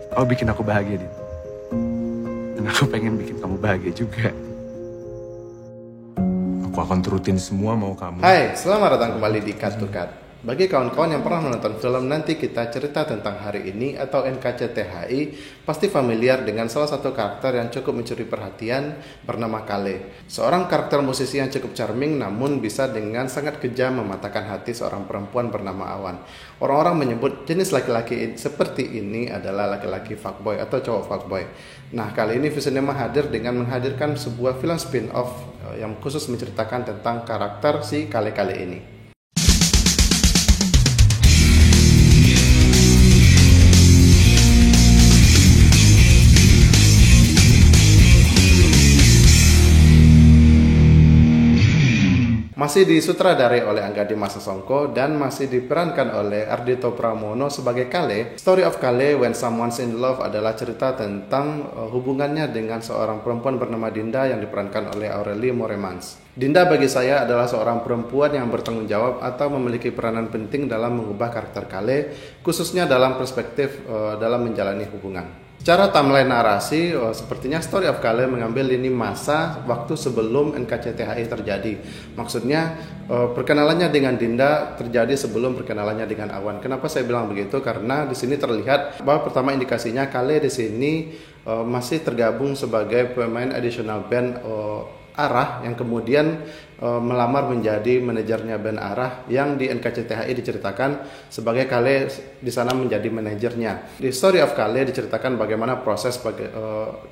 Kau bikin aku bahagia, Din. Dan aku pengen bikin kamu bahagia juga. Aku akan turutin semua mau kamu. Hai, selamat datang kembali di Cut to Cut. Bagi kawan-kawan yang pernah menonton film Nanti Kita Cerita Tentang Hari Ini atau NKCTHI, pasti familiar dengan salah satu karakter yang cukup mencuri perhatian bernama Kale. Seorang karakter musisi yang cukup charming namun bisa dengan sangat kejam mematahkan hati seorang perempuan bernama Awan. Orang-orang menyebut jenis laki-laki seperti ini adalah laki-laki fuckboy atau cowok fuckboy. Nah, kali ini Visinema hadir dengan menghadirkan sebuah film spin-off yang khusus menceritakan tentang karakter si Kale-Kale ini. Masih disutradarai oleh Angga Dimas Sasongko dan masih diperankan oleh Ardhito Pramono sebagai Kale. Story of Kale When Someone's in Love adalah cerita tentang hubungannya dengan seorang perempuan bernama Dinda yang diperankan oleh Aurelie Moremans. Dinda bagi saya adalah seorang perempuan yang bertanggung jawab atau memiliki peranan penting dalam mengubah karakter Kale, khususnya dalam perspektif dalam menjalani hubungan. Secara timeline narasi, sepertinya Story of Kale mengambil lini masa waktu sebelum NKCTHI terjadi. Maksudnya, perkenalannya dengan Dinda terjadi sebelum perkenalannya dengan Awan. Kenapa saya bilang begitu? Karena di sini terlihat bahwa pertama indikasinya Kale di sini masih tergabung sebagai pemain additional band Arah yang kemudian melamar menjadi manajernya band Arah yang di NKCTHI diceritakan sebagai Kale di sana menjadi manajernya. Di Story of Kale diceritakan bagaimana proses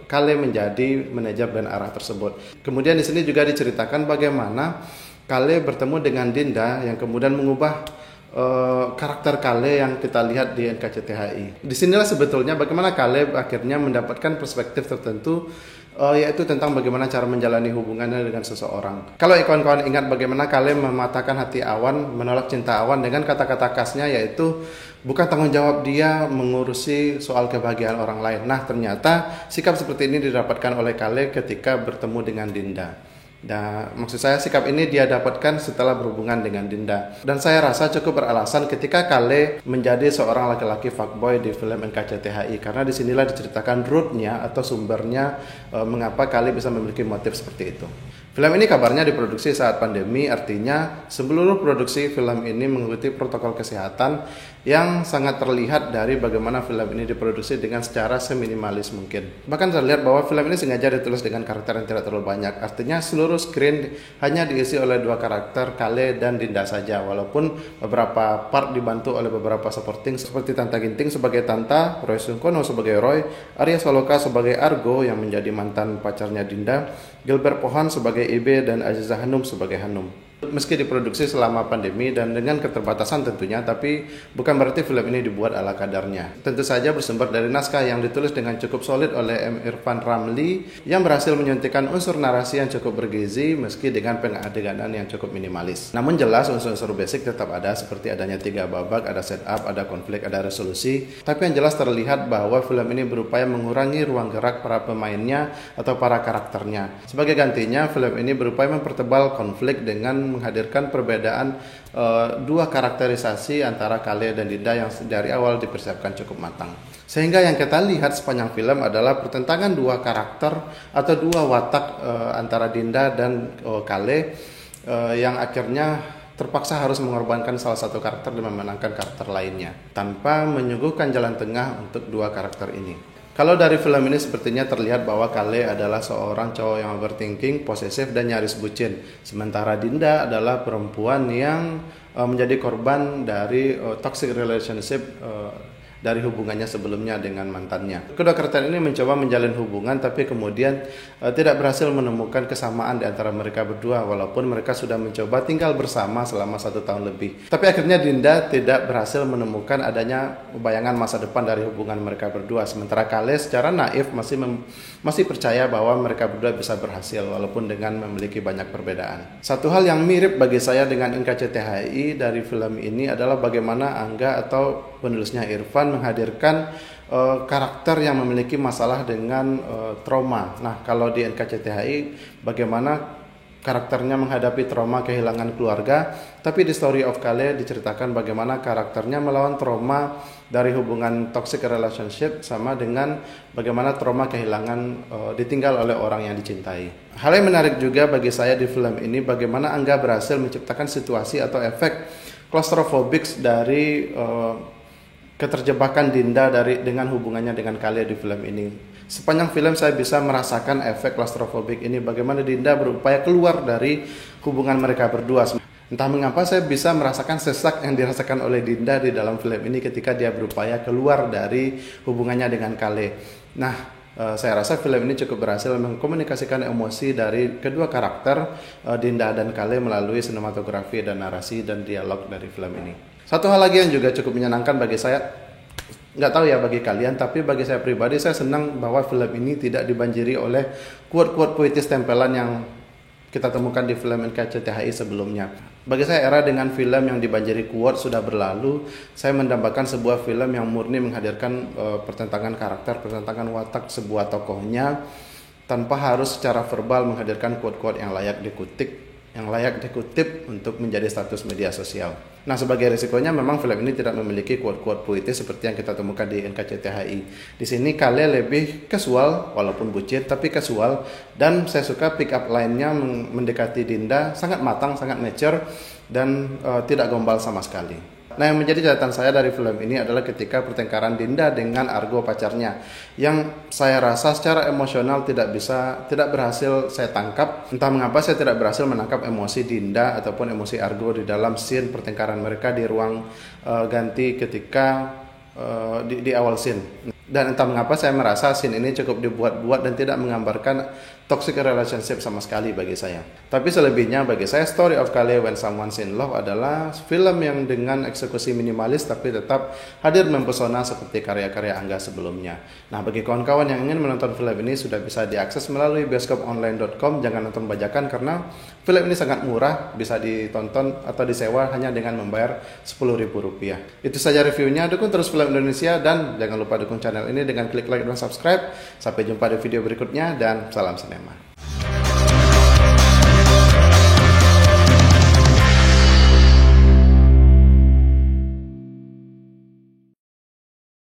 Kale menjadi manajer band Arah tersebut. Kemudian di sini juga diceritakan bagaimana Kale bertemu dengan Dinda yang kemudian mengubah karakter Kale yang kita lihat di NKCTHI. Disinilah sebetulnya bagaimana Kale akhirnya mendapatkan perspektif tertentu, yaitu tentang bagaimana cara menjalani hubungannya dengan seseorang. Kalau kawan-kawan ingat bagaimana Kale mematahkan hati Awan, menolak cinta Awan dengan kata-kata khasnya, yaitu bukan tanggung jawab dia mengurusi soal kebahagiaan orang lain. Nah, ternyata sikap seperti ini didapatkan oleh Kale ketika bertemu dengan Dinda. Nah, maksud saya sikap ini dia dapatkan setelah berhubungan dengan Dinda. Dan saya rasa cukup beralasan ketika Kale menjadi seorang laki-laki fuckboy di film NKCTHI. Karena disinilah diceritakan rootnya atau sumbernya mengapa Kale bisa memiliki motif seperti itu. Film ini kabarnya diproduksi saat pandemi, artinya seluruh produksi film ini mengikuti protokol kesehatan yang sangat terlihat dari bagaimana film ini diproduksi dengan secara seminimalis mungkin. Bahkan terlihat bahwa film ini sengaja ditulis dengan karakter yang tidak terlalu banyak, artinya seluruh screen hanya diisi oleh dua karakter, Kale dan Dinda saja, walaupun beberapa part dibantu oleh beberapa supporting seperti Tanta Ginting sebagai Tanta, Roy Sungkono sebagai Roy, Arya Saloka sebagai Argo yang menjadi mantan pacarnya Dinda, Gilbert Pohan sebagai Ibe dan Aziza Hanum sebagai Hanum. Meski diproduksi selama pandemi dan dengan keterbatasan tentunya, tapi bukan berarti film ini dibuat ala kadarnya. Tentu saja bersumber dari naskah yang ditulis dengan cukup solid oleh M. Irfan Ramli yang berhasil menyuntikkan unsur narasi yang cukup bergizi meski dengan pengadeganan yang cukup minimalis. Namun jelas unsur-unsur basic tetap ada, seperti adanya 3 babak, ada setup, ada konflik, ada resolusi. Tapi yang jelas terlihat bahwa film ini berupaya mengurangi ruang gerak para pemainnya atau para karakternya. Sebagai gantinya, film ini berupaya mempertebal konflik dengan menghadirkan perbedaan dua karakterisasi antara Kale dan Dinda yang dari awal dipersiapkan cukup matang. Sehingga yang kita lihat sepanjang film adalah pertentangan dua karakter atau dua watak antara Dinda dan Kale yang akhirnya terpaksa harus mengorbankan salah satu karakter dan memenangkan karakter lainnya tanpa menyuguhkan jalan tengah untuk dua karakter ini. Kalau dari film ini sepertinya terlihat bahwa Kale adalah seorang cowok yang overthinking, posesif, dan nyaris bucin. Sementara Dinda adalah perempuan yang menjadi korban dari toxic relationship dari hubungannya sebelumnya dengan mantannya. Kedua karakter ini mencoba menjalin hubungan tapi kemudian tidak berhasil menemukan kesamaan di antara mereka berdua walaupun mereka sudah mencoba tinggal bersama selama 1 tahun lebih. Tapi akhirnya Dinda tidak berhasil menemukan adanya bayangan masa depan dari hubungan mereka berdua. Sementara Kale secara naif masih percaya bahwa mereka berdua bisa berhasil walaupun dengan memiliki banyak perbedaan. Satu hal yang mirip bagi saya dengan NKCTHI dari film ini adalah bagaimana Angga atau penulisnya Irfan menghadirkan karakter yang memiliki masalah dengan trauma. Nah, kalau di NKCTHI bagaimana karakternya menghadapi trauma kehilangan keluarga, tapi di Story of Kale diceritakan bagaimana karakternya melawan trauma dari hubungan toxic relationship sama dengan bagaimana trauma kehilangan ditinggal oleh orang yang dicintai. Hal yang menarik juga bagi saya di film ini bagaimana Angga berhasil menciptakan situasi atau efek claustrophobic dari keterjebakan Dinda dengan hubungannya dengan Kale di film ini. Sepanjang film saya bisa merasakan efek claustrophobic ini, bagaimana Dinda berupaya keluar dari hubungan mereka berdua. Entah mengapa saya bisa merasakan sesak yang dirasakan oleh Dinda di dalam film ini ketika dia berupaya keluar dari hubungannya dengan Kale. Nah, saya rasa film ini cukup berhasil mengkomunikasikan emosi dari kedua karakter, Dinda dan Kale, melalui sinematografi dan narasi dan dialog dari film ini. Satu hal lagi yang juga cukup menyenangkan bagi saya, nggak tahu ya bagi kalian, tapi bagi saya pribadi saya senang bahwa film ini tidak dibanjiri oleh quote-quote puitis tempelan yang kita temukan di film NKCTHI sebelumnya. Bagi saya era dengan film yang dibanjiri quote sudah berlalu. Saya mendambakan sebuah film yang murni menghadirkan pertentangan karakter, pertentangan watak sebuah tokohnya tanpa harus secara verbal menghadirkan quote-quote yang layak dikutip untuk menjadi status media sosial. Nah, sebagai risikonya memang film ini tidak memiliki quote-quote puitis seperti yang kita temukan di NKCTHI. Di sini Kale lebih casual, walaupun bucin tapi casual, dan saya suka pick up line-nya mendekati Dinda sangat matang, sangat mature, dan tidak gombal sama sekali. Nah, yang menjadi catatan saya dari film ini adalah ketika pertengkaran Dinda dengan Argo pacarnya, yang saya rasa secara emosional tidak berhasil saya tangkap. Entah mengapa saya tidak berhasil menangkap emosi Dinda ataupun emosi Argo di dalam scene pertengkaran mereka di ruang ganti ketika di awal scene. Dan entah mengapa saya merasa scene ini cukup dibuat-buat dan tidak menggambarkan toxic relationship sama sekali bagi saya. Tapi selebihnya bagi saya Story of Kale When Someone's in Love adalah film yang dengan eksekusi minimalis tapi tetap hadir mempesona seperti karya-karya Angga sebelumnya. Nah, bagi kawan-kawan yang ingin menonton film ini sudah bisa diakses melalui bioskoponline.com. Jangan nonton bajakan karena film ini sangat murah, bisa ditonton atau disewa hanya dengan membayar Rp10.000. Itu saja reviewnya. Dukung terus film Indonesia dan jangan lupa dukung channel ini dengan klik like dan subscribe. Sampai jumpa di video berikutnya dan salam sinema.